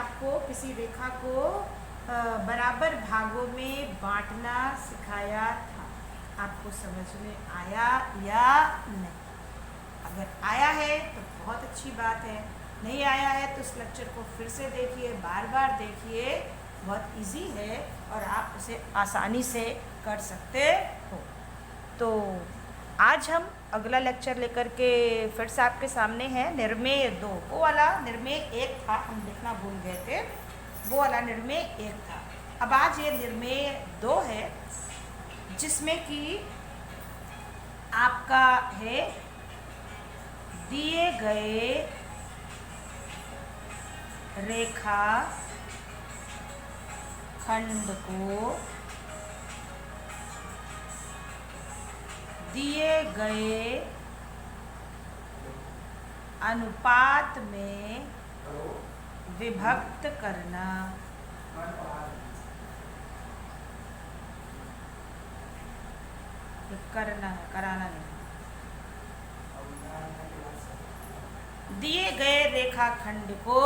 आपको किसी रेखा को बराबर भागों में बांटना सिखाया था। आपको समझ में आया या नहीं? अगर आया है तो बहुत अच्छी बात है, नहीं आया है तो इस लेक्चर को फिर से देखिए, बार बार देखिए, बहुत इजी है और आप उसे आसानी से कर सकते हो। तो आज हम अगला लेक्चर लेकर के फिर से आपके सामने है। निर्मेय 2, वो वाला निर्मेय 1 था, हम लिखना भूल गए थे, वो वाला निर्मेय 1 था। अब आज ये निर्मेय 2 है, जिसमें कि आपका है दिए गए रेखा खंड को दिए गए अनुपात में विभक्त करना। करना है, कराना नहीं। दिए गए रेखाखंड को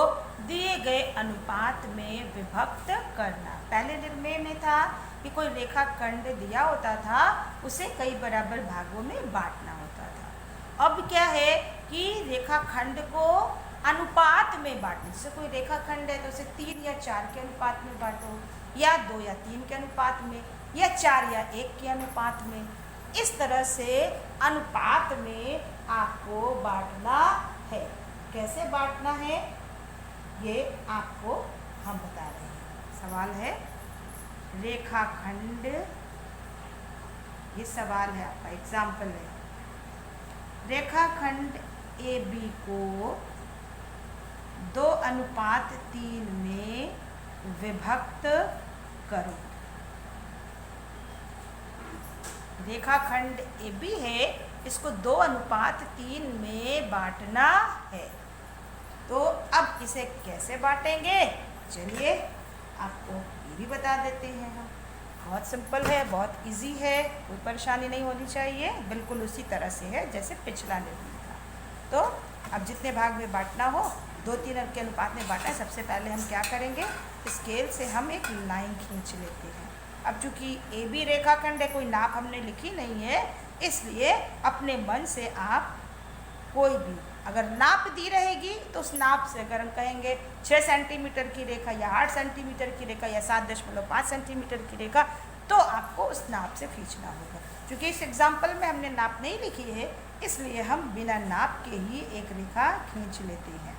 दिए गए अनुपात में विभक्त करना। पहले निर्णय में था कि कोई रेखाखंड दिया होता था, उसे कई बराबर भागों में बांटना होता था। अब क्या है कि रेखाखंड को अनुपात में बांटने। जैसे कोई रेखाखंड है तो उसे 3 या 4 के अनुपात में बांटो, या 2 या 3 के अनुपात में, या 4 या 1 के अनुपात में। इस तरह से अनुपात में आपको बांटना है। कैसे बांटना है ये आपको हम बता रहे हैं। सवाल है रेखाखंड, ये सवाल है आपका, एग्जाम्पल है। रेखाखंड AB को 2:3 में विभक्त करो। रेखाखंड AB है, इसको 2:3 में बांटना है। तो अब इसे कैसे बांटेंगे, चलिए आपको ये भी बता देते हैं हम। बहुत सिंपल है, बहुत इजी है, कोई परेशानी नहीं होनी चाहिए, बिल्कुल उसी तरह से है जैसे पिछला निर्णय था। तो अब जितने भाग में बांटना हो 2-3 अंक के अनुपात में बांटना है। सबसे पहले हम क्या करेंगे, स्केल से हम एक लाइन खींच लेते हैं। अब चूंकि AB रेखाखंड है, कोई नाप हमने लिखी नहीं है, इसलिए अपने मन से आप कोई भी अगर नाप दी रहेगी तो उस नाप से, अगर हम कहेंगे 6 सेंटीमीटर की रेखा या 8 सेंटीमीटर की रेखा या 7.5 सेंटीमीटर की रेखा, तो आपको उस नाप से खींचना होगा। क्योंकि इस एग्जाम्पल में हमने नाप नहीं लिखी है, इसलिए हम बिना नाप के ही एक रेखा खींच लेते हैं।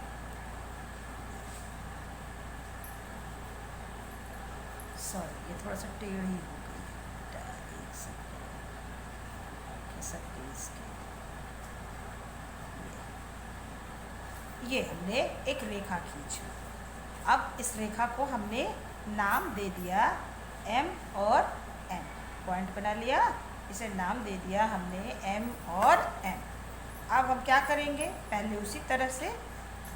सॉरी, ये थोड़ा सा टेढ़ी हो गई, ये हमने एक रेखा खींची। अब इस रेखा को हमने नाम दे दिया M और N, पॉइंट बना लिया, इसे नाम दे दिया हमने M और N। अब हम क्या करेंगे, पहले उसी तरह से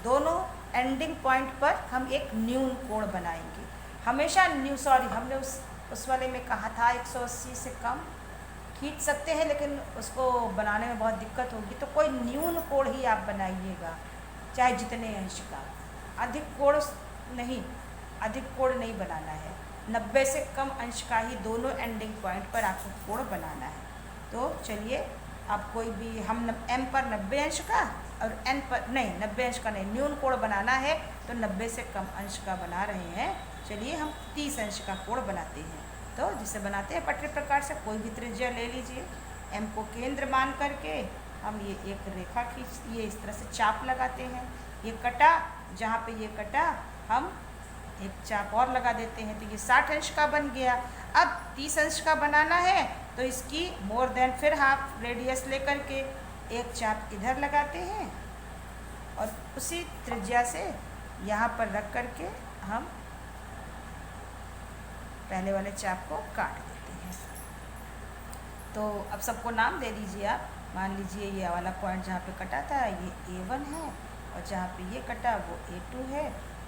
दोनों एंडिंग पॉइंट पर हम एक न्यून कोण बनाएंगे। हमेशा हमने उस वाले में कहा था 180 से कम खींच सकते हैं, लेकिन उसको बनाने में बहुत दिक्कत होगी, तो कोई न्यून कोण ही आप बनाइएगा, चाहे जितने अंश का। अधिक कोण नहीं बनाना है, 90 से कम अंश का ही दोनों एंडिंग पॉइंट पर आपको कोण बनाना है। तो चलिए, आप कोई भी, हम M पर 90 अंश का और N पर नहीं, 90 अंश का नहीं, न्यून कोण बनाना है तो 90 से कम अंश का बना रहे हैं। चलिए हम 30 अंश का कोण बनाते हैं। तो जिसे बनाते हैं पटरी प्रकार से, कोई भी त्रिज्या ले लीजिए। M को केंद्र मान करके हम ये एक रेखा खींच, ये इस तरह से चाप लगाते हैं। ये कटा, जहाँ पे ये कटा हम एक चाप और लगा देते हैं, तो ये 60 अंश का बन गया। अब 30 अंश का बनाना है तो इसकी मोर देन फिर हाफ रेडियस लेकर के एक चाप इधर लगाते हैं और उसी त्रिज्या से यहाँ पर रख करके हम पहले वाले चाप को काट देते हैं। तो अब सबको नाम दे दीजिए आप। मान लीजिए ये वाला पॉइंट जहाँ पे कटा था ये A1 है, और जहाँ पे ये कटा वो A2 है,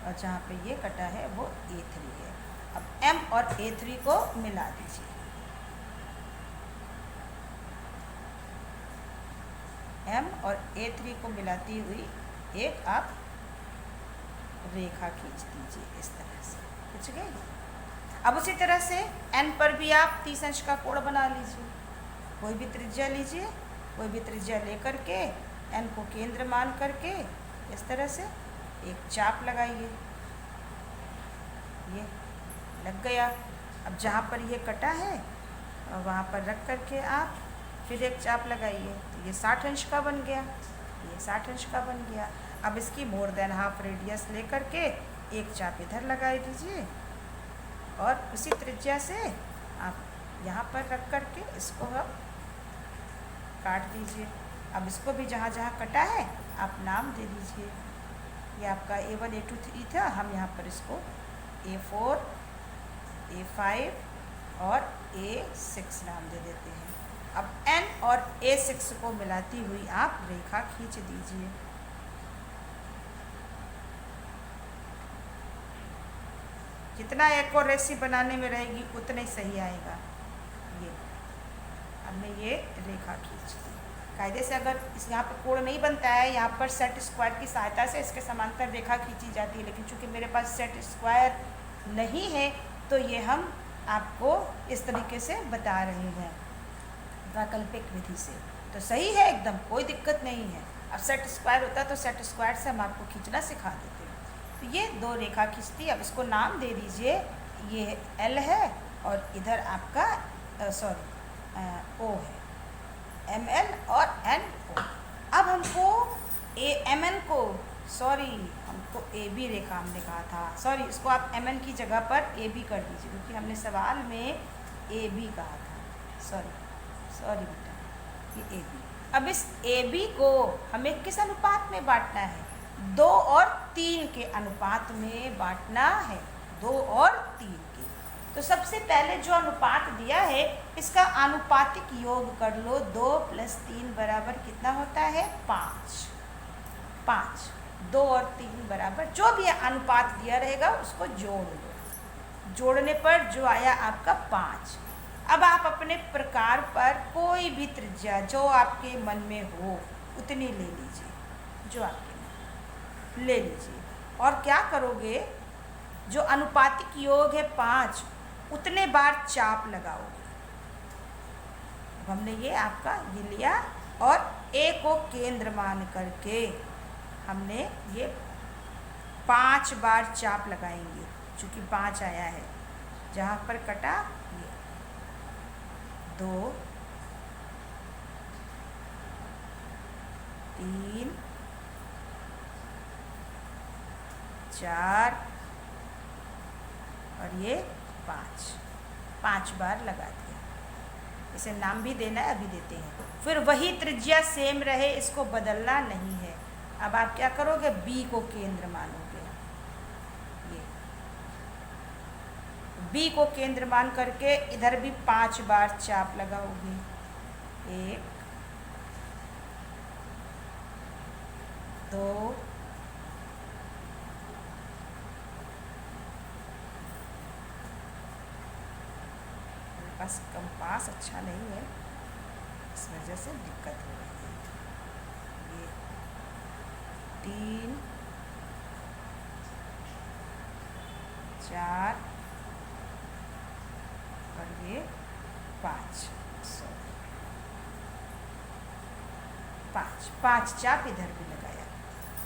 और जहाँ पे ये कटा है वो A3 है। अब M और A3 को मिला दीजिए। M और A3 को मिलाती हुई एक आप रेखा खींच दीजिए इस तरह से, खींच गई। अब उसी तरह से n पर भी आप 30 अंश का कोण बना लीजिए। कोई भी त्रिज्या लीजिए, कोई भी त्रिज्या लेकर के n को केंद्र मान करके इस तरह से एक चाप लगाइए। ये लग गया। अब जहाँ पर ये कटा है वहाँ पर रख करके आप फिर एक चाप लगाइए, तो ये 60 अंश का बन गया, ये 60 अंश का बन गया। अब इसकी मोर देन हाफ रेडियस लेकर के एक चाप इधर लगा दीजिए और उसी त्रिज्या से आप यहाँ पर रख करके इसको अब काट दीजिए। अब इसको भी जहाँ जहाँ कटा है आप नाम दे दीजिए। ये आपका A1 A2 3 था, हम यहाँ पर इसको A4 A5 और A6 नाम दे देते हैं। अब N और A6 को मिलाती हुई आप रेखा खींच दीजिए। जितना एक्यूरेसी बनाने में रहेगी उतना ही सही आएगा। ये हमने ये रेखा खींच दी। कायदे से अगर इस यहाँ पर कोण नहीं बनता है, यहाँ पर सेट स्क्वायर की सहायता से इसके समांतर रेखा खींची जाती है, लेकिन चूंकि मेरे पास सेट स्क्वायर नहीं है तो ये हम आपको इस तरीके से बता रहे हैं वैकल्पिक विधि से। तो सही है एकदम, कोई दिक्कत नहीं है। अब सेट स्क्वायर होता तो सेट स्क्वायर से हम आपको खींचना सिखा देते। तो ये दो रेखा खींचती। अब इसको नाम दे दीजिए, ये L है और इधर आपका O है, ML और NO। अब हमको MN को हमको AB रेखा हमने कहा था, इसको आप MN की जगह पर AB कर दीजिए, क्योंकि हमने सवाल में AB कहा था। सॉरी बेटा, ये AB। अब इस AB को हमें किस अनुपात में बांटना है? 2 और 3 के अनुपात में बांटना है, 2 और 3 के। तो सबसे पहले जो अनुपात दिया है इसका आनुपातिक योग कर लो। 2 + 3 बराबर कितना होता है? 5। 2 और 3 बराबर जो भी अनुपात दिया रहेगा उसको जोड़ लो। जोड़ने पर जो आया आपका 5। अब आप अपने प्रकार पर कोई भी त्रिज्या जो आपके मन में हो उतनी ले लीजिए, जो आपके ले लीजिए। और क्या करोगे, जो अनुपातिक योग है 5, उतने बार चाप लगाओगे। अब हमने ये आपका ये लिया और A को केंद्र मान करके हमने ये 5 बार चाप लगाएंगे, चूँकि 5 आया है। जहाँ पर कटा ये 2 3 4 और ये 5 बार लगा दिया। इसे नाम भी देना है, अभी देते हैं। फिर वही त्रिज्या सेम रहे, इसको बदलना नहीं है। अब आप क्या करोगे, B को केंद्र मानोगे। ये B को केंद्र मान करके इधर भी 5 बार चाप लगाओगे। 1 2 बस कंपास अच्छा नहीं है, इस वजह से दिक्कत हो रही है। ये 3 4 और ये 5 5 चाप इधर भी लगाया।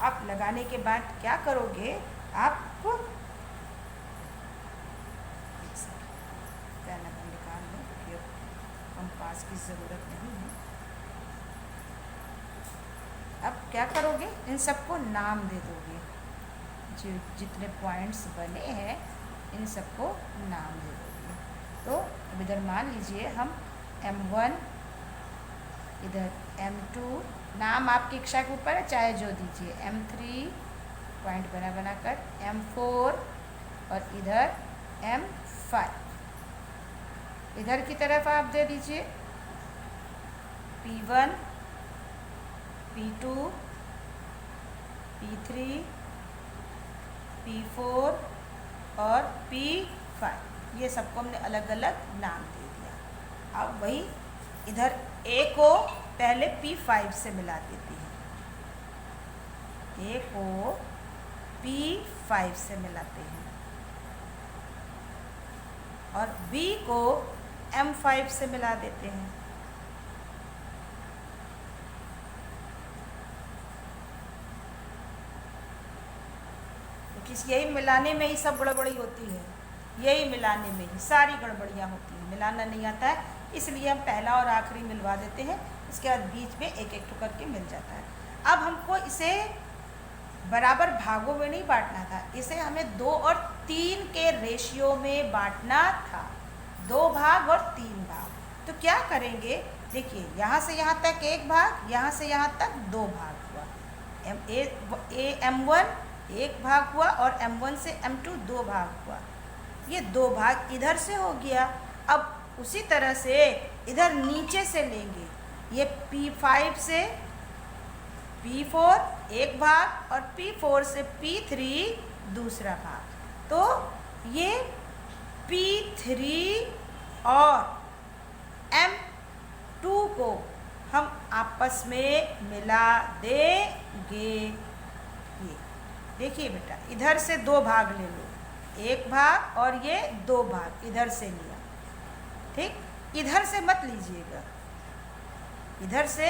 अब लगाने के बाद क्या करोगे, आप निकाल लो, क्योंकि कंपास की ज़रूरत नहीं है। अब क्या करोगे, इन सबको नाम दे दोगे। जो जितने पॉइंट्स बने हैं इन सबको नाम दे दोगे। तो अब इधर मान लीजिए हम M1, इधर M2, नाम आपकी इच्छा के ऊपर है, चाहे जो दीजिए। M3 पॉइंट बनाकर M4 और इधर M5। इधर की तरफ आप दे दीजिए P1 P2 P3 P4 और P5। ये सबको हमने अलग अलग नाम दे दिया। अब वही इधर A को पहले P5 से मिला देते हैं। A को P5 M5 से मिलाते हैं और B को M5 से मिला देते हैं। तो यही मिलाने में ही सब गड़बड़ी होती है, यही मिलाने में ही सारी गड़बड़ियाँ होती हैं। मिलाना नहीं आता है, इसलिए हम पहला और आखिरी मिलवा देते हैं, इसके बाद बीच में एक एक टुकड़ करके मिल जाता है। अब हमको इसे बराबर भागों में नहीं बांटना था, इसे हमें 2 और 3 के रेशियो में बांटना था, 2 भाग और 3 भाग। तो क्या करेंगे, देखिए यहाँ से यहाँ तक 1 भाग, यहाँ से यहाँ तक 2 भाग हुआ। M1 1 भाग हुआ और M1 से M2 2 भाग हुआ। ये 2 भाग इधर से हो गया। अब उसी तरह से इधर नीचे से लेंगे, ये P5 से P4 1 भाग और P4 से P3 दूसरा भाग। तो ये P3 और M2 को हम आपस में मिला देंगे। ये देखिए बेटा, इधर से 2 भाग ले लो, 1 भाग और ये 2 भाग इधर से लिया, ठीक। इधर से मत लीजिएगा, इधर से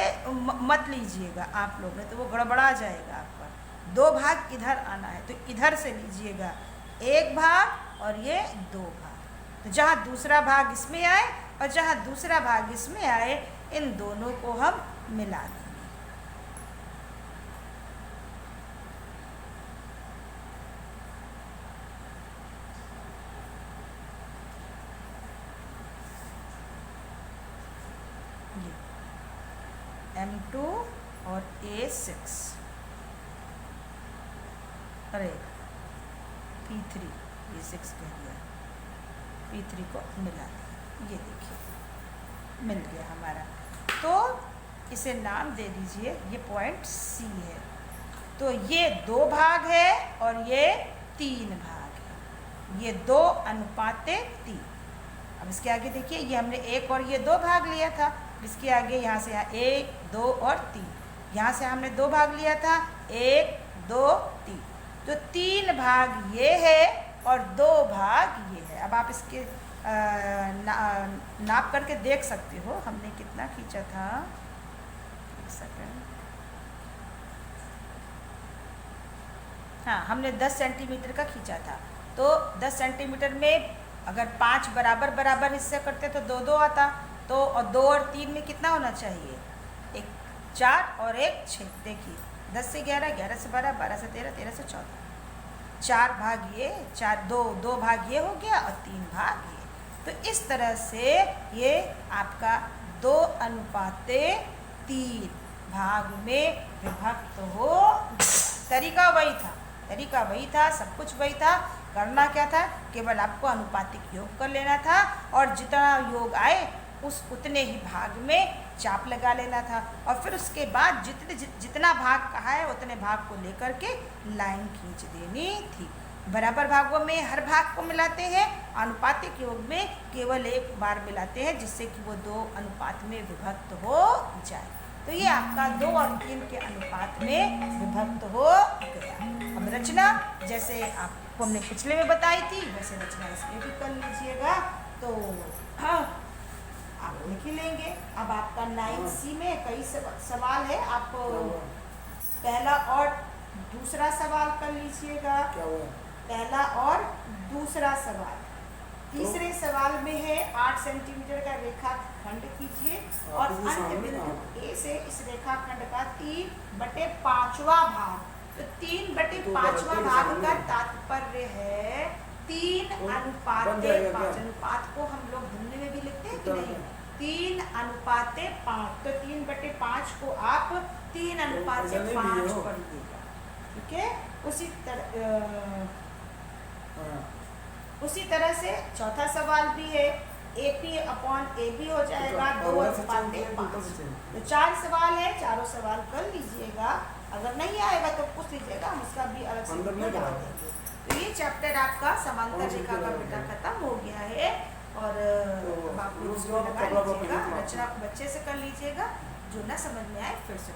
मत लीजिएगा आप लोग, नहीं तो वो गड़बड़ा जाएगा आपका। 2 भाग इधर आना है, तो इधर से लीजिएगा 1 भाग और ये 2 भाग। तो जहाँ दूसरा भाग इसमें आए और जहाँ दूसरा भाग इसमें आए, इन दोनों को हम मिला देंगे। M2 और A6, अरे P3, ये 6 कह दिया, P3 को मिला दिया। ये देखिए मिल गया हमारा। तो इसे नाम दे दीजिए, ये पॉइंट C है। तो ये 2 भाग है और ये 3 भाग है, ये 2 अनुपात 3। अब इसके आगे देखिए, ये हमने 1 और ये 2 भाग लिया था, इसके आगे यहाँ से यहाँ 1 2 और 3, यहाँ से हमने 2 भाग लिया था, 1 2 3। तो 3 भाग ये है और 2 भाग ये है। अब आप इसके नाप करके देख सकते हो हमने कितना खींचा था। एक सेकंड, हाँ, हमने 10 सेंटीमीटर का खींचा था। तो 10 सेंटीमीटर में अगर 5 बराबर बराबर हिस्से करते तो 2 2 आता। तो और 2 और 3 में कितना होना चाहिए, 1 4 और 1 6। देखिए 10 से 11, 11 से 12, 12 से 13, 13 से 14, 4 भाग ये, 2 भाग ये हो गया और 3 भाग ये। तो इस तरह से ये आपका 2 अनुपात 3 भाग में विभक्त हो। तरीका वही था, सब कुछ वही था। करना क्या था, केवल आपको अनुपातिक योग कर लेना था और जितना योग आए उतने ही भाग में चाप लगा लेना था। और फिर उसके बाद जितना भाग कहा है उतने भाग को लेकर के लाइन खींच देनी थी। बराबर भागों में हर भाग को मिलाते हैं, अनुपातिक योग में केवल 1 बार मिलाते हैं, जिससे कि वो 2 अनुपात में विभक्त हो जाए। तो ये आपका 2 और 3 के अनुपात में विभक्त हो गया। अब रचना जैसे आपको हमने पिछले में बताई थी, वैसे रचना इसमें भी कर लीजिएगा। तो हाँ, आप लिख ही लेंगे। अब आपका 9C में कई सवाल है, आप पहला और दूसरा सवाल कर लीजिएगा। पहला और दूसरा सवाल। तीसरे सवाल में है 8 सेंटीमीटर का रेखाखंड कीजिए और अंत बिंदु ए से इस रेखाखंड का 3/5वां भाग। तो 3/5वां भाग का तात्पर्य है 3:5। अनुपात को हम लोग हिंदी में भी लिखते हैं कि नहीं, 3:5। तो 3/5 को आप 3:5 पढ़िएगा, ठीक है। उसी तरह से चौथा सवाल भी है, AP/AB हो जाएगा 2:5। तो 4 सवाल है, चारों सवाल कर लीजिएगा। अगर नहीं आएगा तो पूछ लीजिएगा, हम उसका भी अलग से बता देंगे। तो ये चैप्टर आपका समांतर रेखा का बेटा खत्म हो गया है। और आप लोग लगा लीजिएगा, रचना को बच्चे से कर लीजिएगा, जो ना समझ में आए फिर से